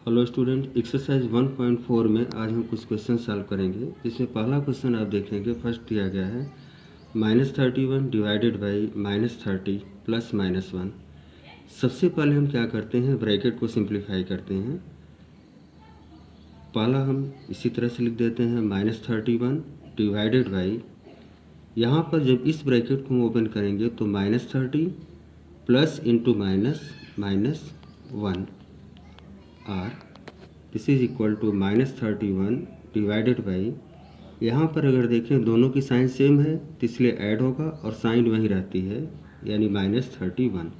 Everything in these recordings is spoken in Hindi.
हेलो स्टूडेंट, एक्सरसाइज 1.4 में आज हम कुछ क्वेश्चन सॉल्व करेंगे। जिसमें पहला क्वेश्चन आप देखेंगे, फर्स्ट दिया गया है -31 डिवाइडेड बाई -30 प्लस -1। सबसे पहले हम क्या करते हैं, ब्रैकेट को सिंप्लीफाई करते हैं। पहला हम इसी तरह से लिख देते हैं -31 डिवाइडेड बाई, यहाँ पर जब इस ब्रैकेट को हम ओपन करेंगे तो -30 प्लस इंटू माइनस -1 आर this is equal to -31 divided by, यहाँ पर अगर देखें दोनों की साइन सेम है तो इसलिए ऐड होगा और साइन वहीं रहती है, यानी -31।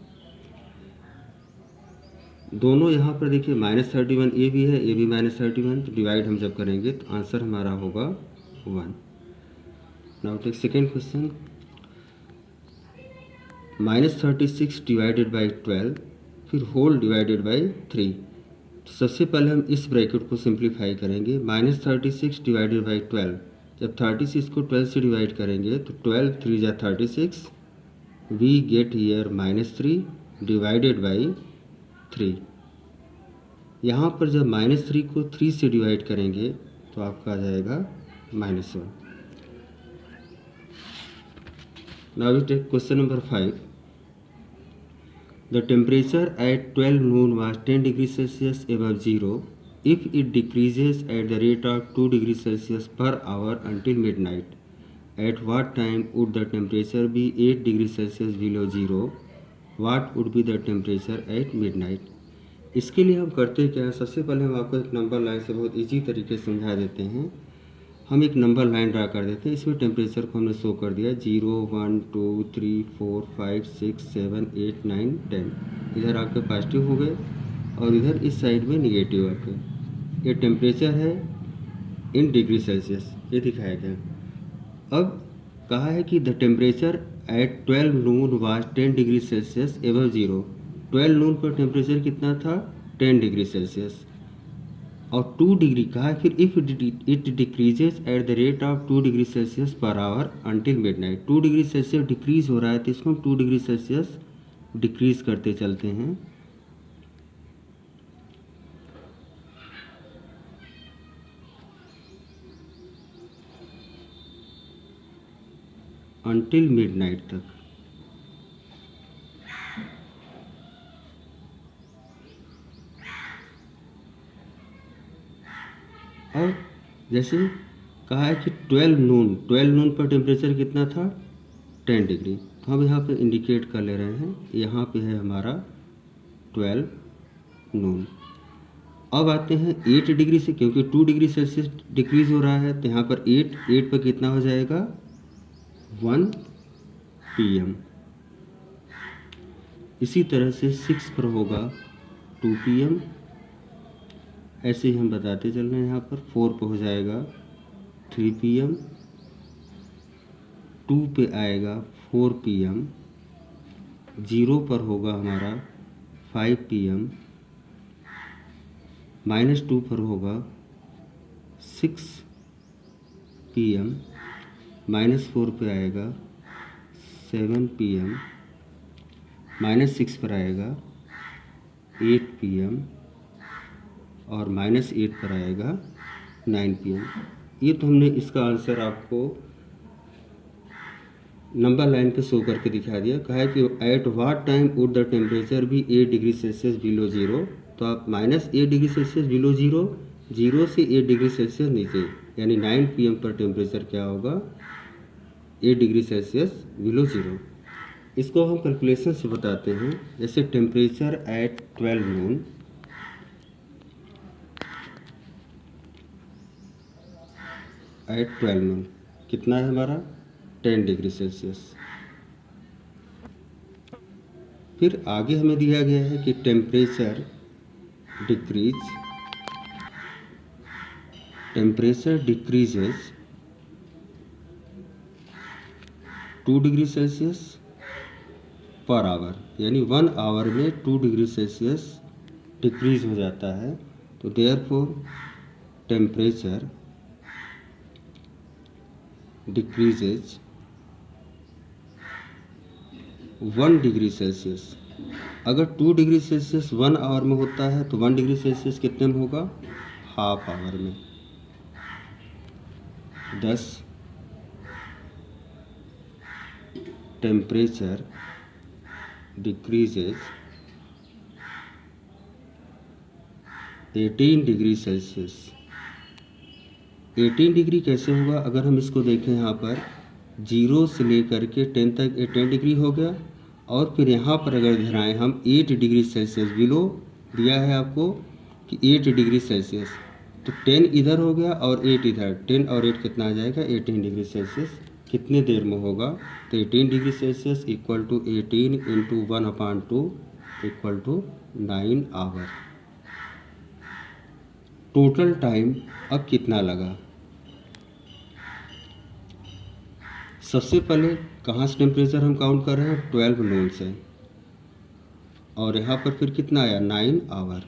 दोनों यहाँ पर देखिए -31 ये भी है, ये भी -31, तो डिवाइड हम जब करेंगे तो आंसर हमारा होगा 1। Now take second question, -36 divided by 12 फिर होल डिवाइडेड बाई 3। सबसे पहले हम इस ब्रैकेट को सिंप्लीफाई करेंगे। -36 डिवाइडेड बाई 12, जब 36 को 12 से डिवाइड करेंगे तो 12 3 जा 36, we get here -3 divided by 3। यहाँ पर जब -3 को 3 से डिवाइड करेंगे तो आपका आ जाएगा -1। Now we take question number 5। The temperature at 12 noon was 10 degrees Celsius above zero. If it decreases at the rate of 2 degrees Celsius per hour until midnight, at what time would the temperature be 8 degrees Celsius below zero? What would be the temperature at midnight? इसके लिए हम करते क्या है, सबसे पहले हम आपको एक नंबर लाइन से बहुत इजी तरीके से समझा देते हैं। हम एक नंबर लाइन ड्रा कर देते हैं, इसमें टेम्परेचर को हमने शो कर दिया 0 1 2 3 4 5 6 7 8 9 10। इधर आपके पॉजिटिव हो गए और इधर इस साइड में निगेटिव आपके। ये टेम्परेचर है इन डिग्री सेल्सियस, ये दिखाया गया। अब कहा है कि the temperature eight 12 Noon was 10 degree Celsius above zero. 12 नून पर टेम्परेचर कितना था, 10 डिग्री सेल्सियस, और 2 डिग्री कहा है। फिर if it decreases at the rate of 2 degree Celsius per hour until midnight. 2 degree Celsius decrease हो रहा है तो इसको हम 2 डिग्री सेल्सियस डिक्रीज करते चलते हैं। अंटिल मिडनाइट तक। और जैसे कहा है कि 12 नून पर टेम्परेचर कितना था, 10 डिग्री, तो हम यहाँ पे इंडिकेट कर ले रहे हैं, यहाँ पे है हमारा 12 नून। अब आते हैं 8 डिग्री से, क्योंकि 2 डिग्री सेल्सियस डिक्रीज हो रहा है तो यहाँ पर 8 पर कितना हो जाएगा, 1 PM। इसी तरह से 6 पर होगा 2 PM। ऐसे ही हम बताते चल रहे हैं। यहाँ पर 4 पे हो जाएगा 3 PM, 2 पे आएगा 4 PM, 0 पर होगा हमारा 5 PM, -2 पर होगा 6 PM, -4 पे आएगा 7 PM, -6 पर आएगा 8 PM और -8 पर आएगा 9 PM। ये तो हमने इसका आंसर आपको नंबर लाइन पे शो करके दिखा दिया। कहा है कि at what time would the temperature भी 8 डिग्री सेल्सियस बिलो जीरो। तो आप -8 डिग्री सेल्सियस बिलो जीरो, 0 से 8 डिग्री सेल्सियस नीचे, यानी 9 PM पर टेम्परेचर क्या होगा, 8 डिग्री सेल्सियस बिलो जीरो। इसको हम कैलकुलेशन से बताते हैं। जैसे टेम्परेचर एट 12 नून, एट 12 नून कितना है हमारा, 10 डिग्री सेल्सियस। फिर आगे हमें दिया गया है कि temperature decreases 2 degree Celsius per hour, यानी 1 आवर में 2 डिग्री सेल्सियस डिक्रीज हो जाता है। तो therefore temperature decreases 1 degree Celsius अगर 2 डिग्री सेल्सियस 1 आवर में होता है तो 1 डिग्री सेल्सियस कितने में होगा? हाफ आवर में। thus temperature decreases 18 degree Celsius. 18 degree कैसे होगा? अगर हम इसको देखें यहाँ पर 0 से लेकर के 10 तक 10 डिग्री हो गया, और फिर यहाँ पर अगर ध्यान हम 8 डिग्री सेल्सियस बिलो दिया है आपको कि 8 डिग्री सेल्सियस, तो 10 इधर हो गया और 8 इधर, 10 और 8 कितना आ जाएगा? 18 डिग्री सेल्सियस। कितने देर में होगा? तो 18 degree Celsius equal to 18 into 1/2 equal to 9 hour. Total time अब कितना लगा? सबसे पहले कहाँ से टेम्परेचर हम काउंट कर रहे हैं? 12 नून से, और यहाँ पर फिर कितना आया? 9 आवर।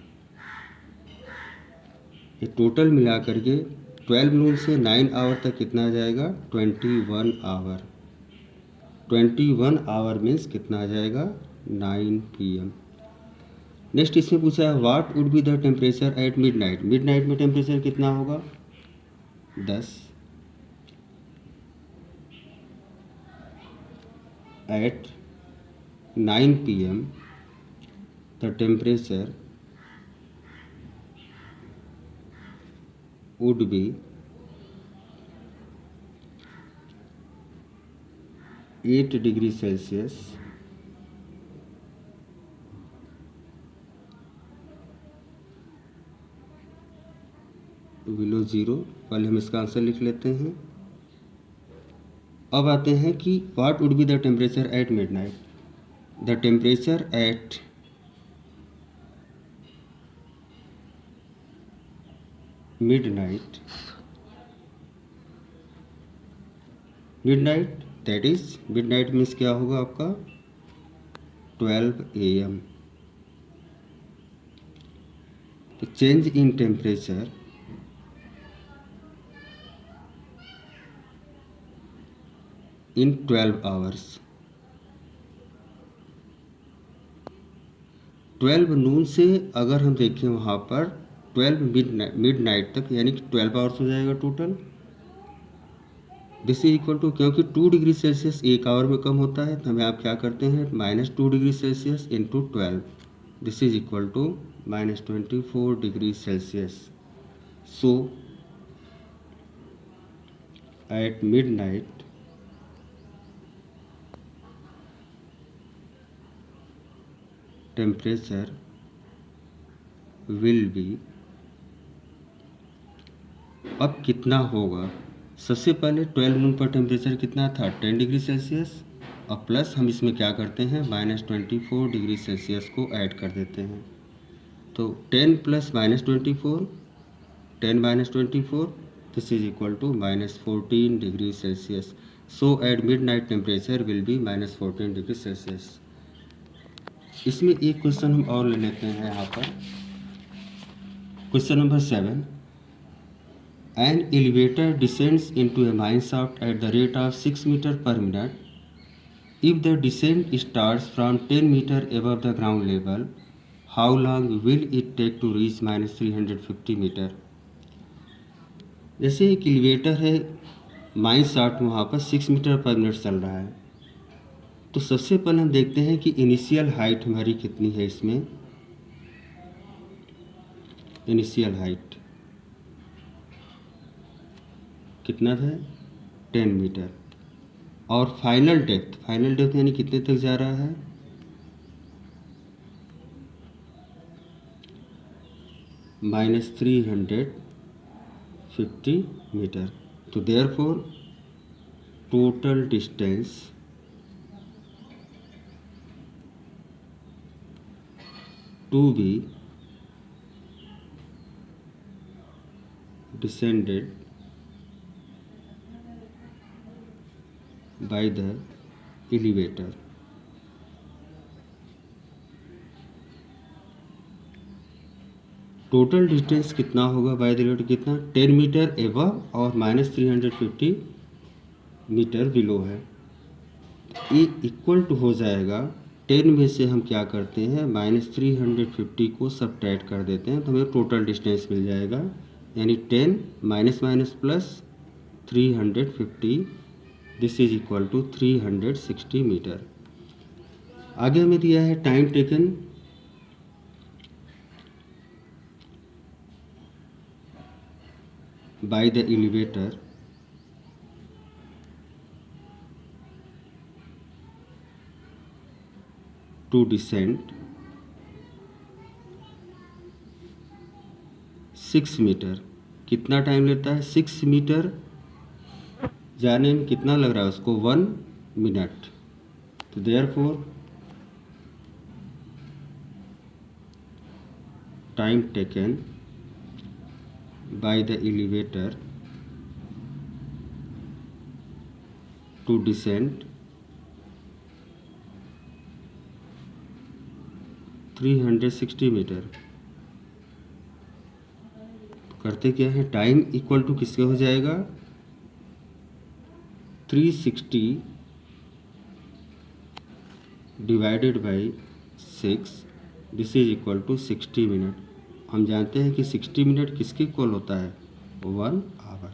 ये टोटल मिला करके 12 नून से 9 आवर तक कितना आ जाएगा? 21 आवर। 21 आवर मीन्स कितना आ जाएगा? 9 PM। नेक्स्ट इसमें पूछा है what would be the temperature at midnight. Midnight में टेम्परेचर कितना होगा? 10। At 9 PM the temperature would be 8 degree Celsius below zero. पहले हम इसका आंसर लिख लेते हैं। अब आते हैं कि what would be the temperature at midnight. The temperature eight midnight that is midnight means क्या होगा आपका? 12 AM। तो change in temperature in 12 hours. 12 नून से अगर हम देखें वहाँ पर 12 मिडनाइट तक, यानी कि 12 आवर्स हो जाएगा total. This is equal to, क्योंकि 2 डिग्री सेल्सियस 1 आवर में कम होता है, तो हमें आप क्या करते हैं? -2 degree Celsius into 12। This is equal to -24 degree Celsius. So at midnight temperature will be, अब कितना होगा? सबसे पहले 12 नून पर टेम्परेचर कितना था? 10 डिग्री सेल्सियस, और प्लस हम इसमें क्या करते हैं? -24 डिग्री सेल्सियस को ऐड कर देते हैं। तो 10 + -24, 10 - 24, this is equal to -14 degree Celsius. So at midnight temperature will be -14 degree Celsius. इसमें एक क्वेश्चन हम और ले लेते हैं यहाँ पर। Question number 7, an elevator descends into a mine shaft at the rate of 6 meter per minute. If the descent starts from 10 meter above the ground level, how long will it take to reach -350 meter? जैसे एक एलिवेटर है, माइन शाफ्ट वहाँ पर 6 मीटर पर मिनट चल रहा है, तो सबसे पहले हम देखते हैं कि इनिशियल हाइट हमारी कितनी है। इसमें इनिशियल हाइट कितना है? 10 मीटर। और फाइनल डेप्थ यानी कितने तक जा रहा है? -350 मीटर। तो therefore total distance to be descended by the elevator total distance कितना होगा बाय द एलिवेटर? कितना? 10 मीटर एबव और -350 मीटर बिलो है। ये इक्वल टू हो जाएगा 10 में से हम क्या करते हैं, -350 को सब्ट्रैक्ट कर देते हैं तो हमें टोटल डिस्टेंस मिल जाएगा, यानी 10 minus minus plus 350, this is equal to 360 metre. आगे हमें दिया है time taken by the elevator to descend 6 metre. कितना टाइम लेता है, 6 मीटर जाने में कितना लग रहा है उसको, 1 मिनट। तो therefore time taken by the elevator to descend 360 metre. करते क्या है, टाइम इक्वल टू किसके हो जाएगा, 360 divided by 6, this is equal to 60 minute. हम जानते हैं कि 60 मिनट किसके इक्वल होता है, 1 आवर।